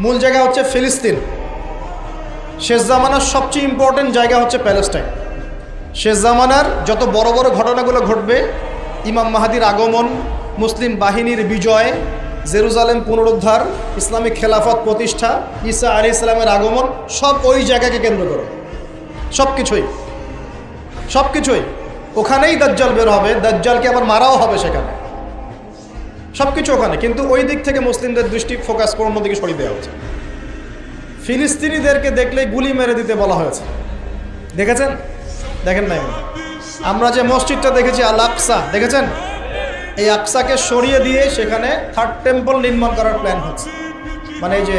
মূল জায়গা হচ্ছে ফিলিস্তিন। শেষ জামানার সবচেয়ে ইম্পর্টেন্ট জায়গা হচ্ছে প্যালেস্টাইন। শেষ জামানার যত বড় বড় ঘটনাগুলো ঘটবে, ইমাম মাহাদির আগমন, মুসলিম বাহিনীর বিজয়, জেরুজালেম পুনরুদ্ধার, ইসলামিক খেলাফত প্রতিষ্ঠা, ঈসা আলাইহিস সালামের আগমন, সব ওই জায়গাকে কেন্দ্র করে। সব কিছুই ওখানেই দাজ্জাল বের হবে, দাজ্জালকে আবার মারাও হবে সেখানে, সব কিছু ওখানে। কিন্তু ওই দিক থেকে মুসলিমদের দৃষ্টি ফোকাস করে অন্যদিকে সরিয়ে দেওয়া হচ্ছে। ফিলিস্তিনিদেরকে দেখলেই গুলি মেরে দিতে বলা হয়েছে, দেখেছেন? দেখেন নাই? আমরা যে মসজিদটা দেখেছি আল আকসা, দেখেছেন? এই আকসাকে সরিয়ে দিয়ে সেখানে থার্ড টেম্পল নির্মাণ করার প্ল্যান হচ্ছে। মানে এই যে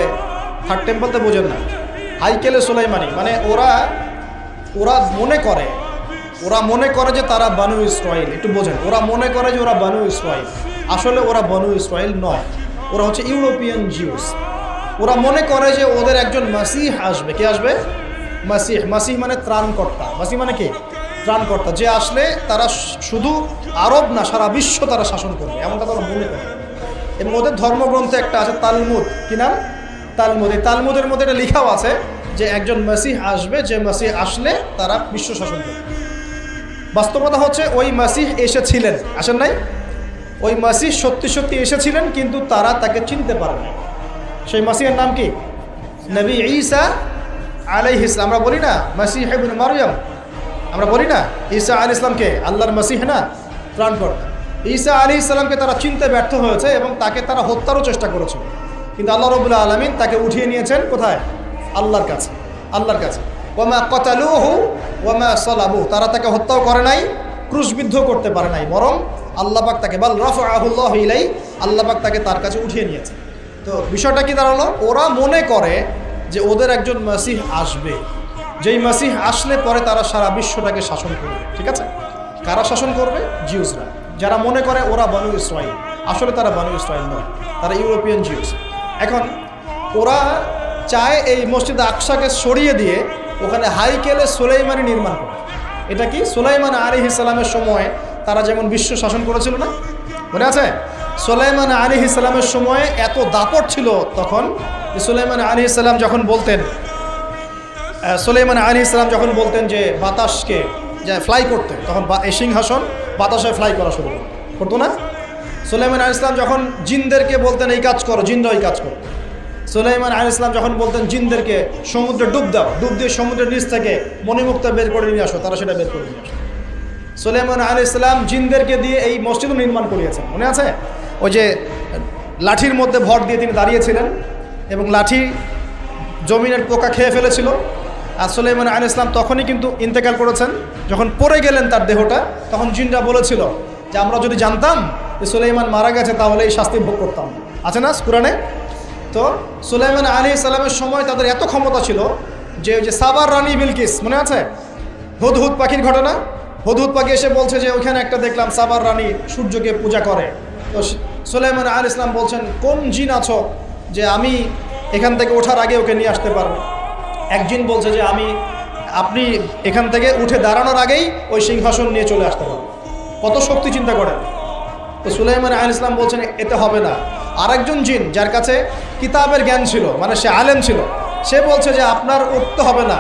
থার্ড টেম্পল তো বোঝেন না, হাইকেলে সুলাইমানি, মানে ওরা মনে করে যে তারা বানু ইসরাইল। একটু বোঝেন, ওরা মনে করে যে ওরা বানু ইসরাইল, আসলে ওরা বানু ইসরাইল নয়, ওরা হচ্ছে ইউরোপিয়ান জিউস। ওরা মনে করে যে ওদের একজন মাসিহ আসবে। কে আসবে? মাসিহ মানে ত্রাণকর্তা। মাসিহ মানে কি? ত্রাণকর্তা। যে আসলে তারা শুধু আরব না, সারা বিশ্ব তারা শাসন করবে, এমনটা তারা মনে করে। এবং ওদের ধর্মগ্রন্থে একটা আছে তালমুদ। কি নাম? তালমুদ। এই তালমুদের মধ্যে এটা লেখাও আছে যে একজন মাসিহ আসবে, যে মাসিহ আসলে তারা বিশ্ব শাসন করবে। বাস্তবতা হচ্ছে ওই মাসিহ এসেছিলেন, আসেন নাই? ওই মাসিহ সত্যি এসেছিলেন, কিন্তু তারা তাকে চিনতে পারে না। সেই মাসিহের নাম কি? নবী ঈসা আলাইহিস সালাম। আমরা বলি না মাসিহ ইবনে মারইয়াম, আমরা বলি না ঈসা আলাইহিস সালামকে আল্লাহর মাসিহ না, ত্রাণকর্তা। ঈসা আলাইহিস সালামকে তারা চিনতে ব্যর্থ হয়েছে এবং তাকে তারা হত্যারও চেষ্টা করেছিল, কিন্তু আল্লাহ রাব্বুল আলামিন তাকে উঠিয়ে নিয়েছেন কোথায়? আল্লাহর কাছে। ওয়ামা ক্বাতালুহু ওয়ামা সালাবু, তারা তাকে হত্যাও করে নাই, ক্রুশবিদ্ধ করতে পারে নাই, বরং আল্লাহ পাক তাকে বাল রাফাআহুল্লাহু ইলাইহি, আল্লাহ পাক তাকে তার কাছে উঠিয়ে নিয়েছে। তো বিষয়টা কি দাঁড়ালো? ওরা মনে করে যে ওদের একজন মাসিহ আসবে, যেই মাসিহ আসলে পরে তারা সারা বিশ্বটাকে শাসন করবে। ঠিক আছে? কারা শাসন করবে? জিউসরা। যারা মনে করে ওরা বানু ইসরাইল, আসলে তারা বানু ইসরাইল নয়, তারা ইউরোপিয়ান জিউস। এখন ওরা চায় এই মসজিদ আকসাকে সরিয়ে দিয়ে ওখানে হাইকেলে সুলাইমানি নির্মাণ করে। এটা কি? সুলাইমান আলাইহিস সালামের সময় তারা যেমন বিশ্ব শাসন করেছিল না, মনে আছে? সুলাইমান আলাইহিস সালামের সময় এত দাপট ছিল তখন, সুলাইমান আলাইহিস সালাম যখন বলতেন যে বাতাসকে যে ফ্লাই করতে, তখন এই সিংহাসন বাতাসে ফ্লাই করা শুরু করতো না? সুলাইমান আলাইহিস সালাম যখন জিনদেরকে বলতেন এই কাজ করো, জিনরা এই কাজ করতো। সুলাইমান আলাইহিস সালাম যখন বলতেন জিনদেরকে সমুদ্রে ডুব দাও, ডুব দিয়ে সমুদ্রের নিচ থেকে মণিমুক্তা বের করে নিয়ে আসো, তারা সেটা বের করে নিয়ে আসো। সুলাইমান আলাইহিস সালাম জিনদেরকে দিয়ে এই মসজিদও নির্মাণ করিয়েছেন, মনে আছে? ওই যে লাঠির মধ্যে ভর দিয়ে তিনি দাঁড়িয়েছিলেন এবং লাঠি জমিনের পোকা খেয়ে ফেলেছিল। আর সুলাইমান আলাইহিস সালাম তখনই কিন্তু ইন্তেকাল করেছেন। যখন পড়ে গেলেন তার দেহটা, তখন জিনরা বলেছিল যে আমরা যদি জানতাম যে সুলাইমান মারা গেছে তাহলে এই শাস্তি ভোগ করতাম। আছে না কুরআনে? তো সুলাইমান আলাইহিস সালামের সময় তাদের এত ক্ষমতা ছিল যে ওই যে সাবার রানী বিলকিস, মনে আছে? হুদহুদ পাখির ঘটনা। হুদহুদ পাখি এসে বলছে যে ওইখানে একটা দেখলাম সাবার রানী সূর্যকে পূজা করে। তো সুলাইমান আলাইহিস সালাম বলছেন, কোন জিন আছো যে আমি এখান থেকে ওঠার আগে ওকে নিয়ে আসতে পারবো? এক জিন বলছে যে আপনি এখান থেকে উঠে দাঁড়ানোর আগেই ওই সিংহাসন নিয়ে চলে আসতে পারবো। কত শক্তি চিন্তা করেন। তো সুলাইমান আলাইহিস সালাম বলছেন এতে হবে না। আরেকজন জিন যার কাছে কিতাবের জ্ঞান ছিল, মানে সে আলেম ছিল, সে বলছে যে আপনার উঠতে হবে না,